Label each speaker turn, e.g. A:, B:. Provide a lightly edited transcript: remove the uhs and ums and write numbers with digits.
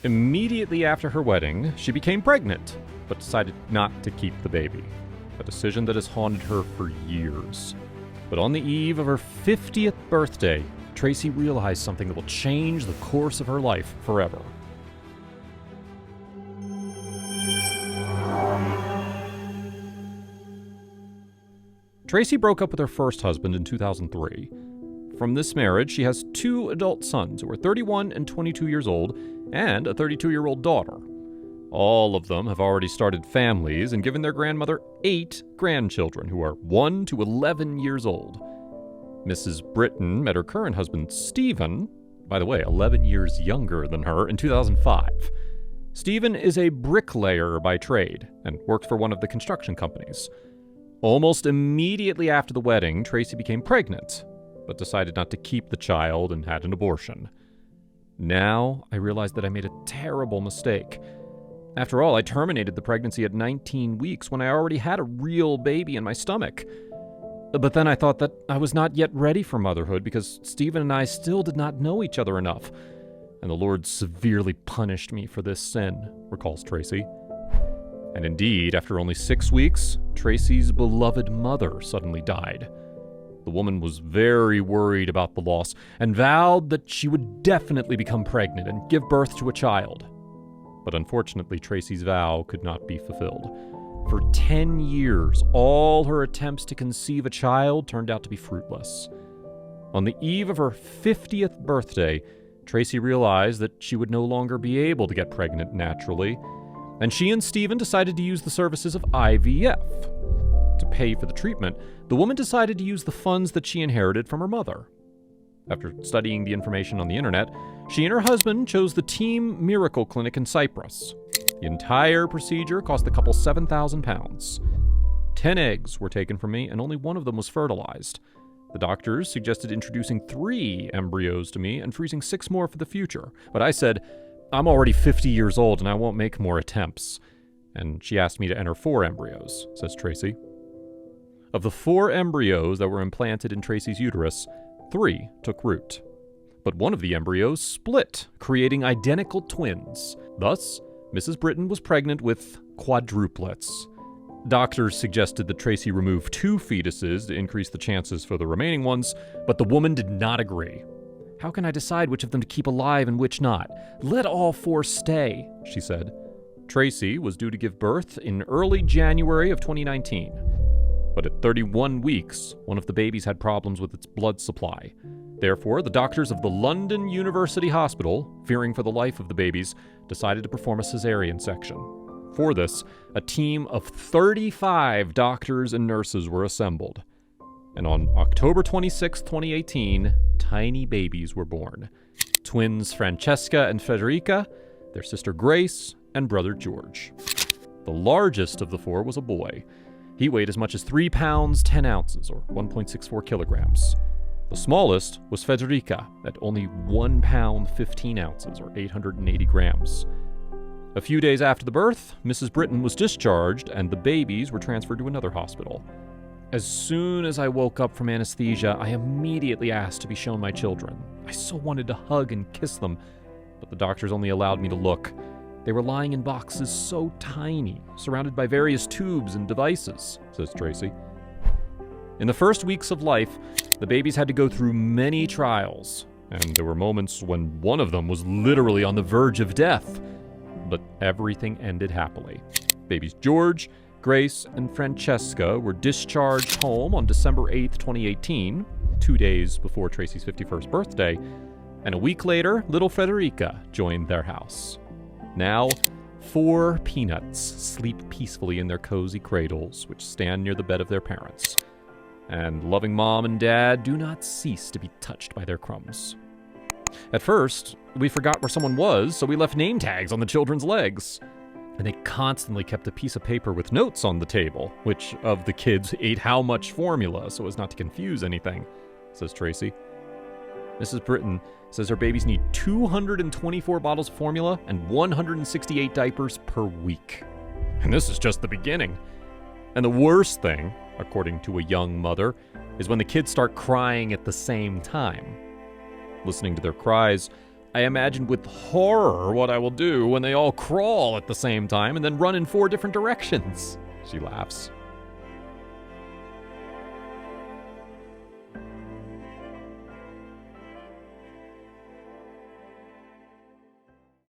A: Immediately after her wedding, she became pregnant, but decided not to keep the baby, a decision that has haunted her for years. But on the eve of her 50th birthday, Tracy realized something that will change the course of her life forever. Tracy broke up with her first husband in 2003. From this marriage, she has 2 adult sons who are 31 and 22 years old, and a 32-year-old daughter. All of them have already started families and given their grandmother 8 grandchildren who are 1 to 11 years old. Mrs. Britten met her current husband, Stephen, by the way, 11 years younger than her, in 2005. Stephen is a bricklayer by trade and worked for one of the construction companies. Almost immediately after the wedding, Tracy became pregnant, but decided not to keep the child and had an abortion. Now, I realize that I made a terrible mistake. After all, I terminated the pregnancy at 19 weeks when I already had a real baby in my stomach. But then I thought that I was not yet ready for motherhood because Stephen and I still did not know each other enough, and the Lord severely punished me for this sin, recalls Tracy. And indeed, after only 6 weeks, Tracy's beloved mother suddenly died. The woman was very worried about the loss and vowed that she would definitely become pregnant and give birth to a child. But unfortunately, Tracy's vow could not be fulfilled. For 10 years, all her attempts to conceive a child turned out to be fruitless. On the eve of her 50th birthday, Tracy realized that she would no longer be able to get pregnant naturally, and she and Stephen decided to use the services of IVF. To pay for the treatment, the woman decided to use the funds that she inherited from her mother. After studying the information on the internet, she and her husband chose the Team Miracle Clinic in Cyprus. The entire procedure cost the couple £7,000. 10 eggs were taken from me, and only one of them was fertilized. The doctors suggested introducing 3 embryos to me and freezing 6 more for the future. But I said, I'm already 50 years old and I won't make more attempts. And she asked me to enter 4 embryos, says Tracy. Of the 4 embryos that were implanted in Tracy's uterus, 3 took root. But one of the embryos split, creating identical twins. Thus, Mrs. Britten was pregnant with quadruplets. Doctors suggested that Tracy remove 2 fetuses to increase the chances for the remaining ones, but the woman did not agree. How can I decide which of them to keep alive and which not? Let all 4 stay, she said. Tracy was due to give birth in early January of 2019. But at 31 weeks, one of the babies had problems with its blood supply. Therefore, the doctors of the London University Hospital, fearing for the life of the babies, decided to perform a cesarean section. For this, a team of 35 doctors and nurses were assembled. And on October 26, 2018, tiny babies were born. Twins Francesca and Federica, their sister Grace, and brother George. The largest of the 4 was a boy. He weighed as much as 3 pounds 10 ounces, or 1.64 kilograms. The smallest was Federica, at only 1 pound 15 ounces, or 880 grams. A few days after the birth, Mrs. Britten was discharged, and the babies were transferred to another hospital. As soon as I woke up from anesthesia, I immediately asked to be shown my children. I so wanted to hug and kiss them, but the doctors only allowed me to look. They were lying in boxes so tiny, surrounded by various tubes and devices, says Tracy. In the first weeks of life, the babies had to go through many trials, and there were moments when one of them was literally on the verge of death. But everything ended happily. Babies George, Grace, and Francesca were discharged home on December 8th, 2018, 2 days before Tracy's 51st birthday, and a week later, little Federica joined their house. Now, 4 peanuts sleep peacefully in their cozy cradles, which stand near the bed of their parents. And loving mom and dad do not cease to be touched by their crumbs. At first, we forgot where someone was, so we left name tags on the children's legs. And they constantly kept a piece of paper with notes on the table, which of the kids ate how much formula so as not to confuse anything, says Tracy. Mrs. Britten says her babies need 224 bottles of formula and 168 diapers per week. And this is just the beginning. And the worst thing, according to a young mother, is when the kids start crying at the same time. Listening to their cries, I imagine with horror what I will do when they all crawl at the same time and then run in 4 different directions. She laughs.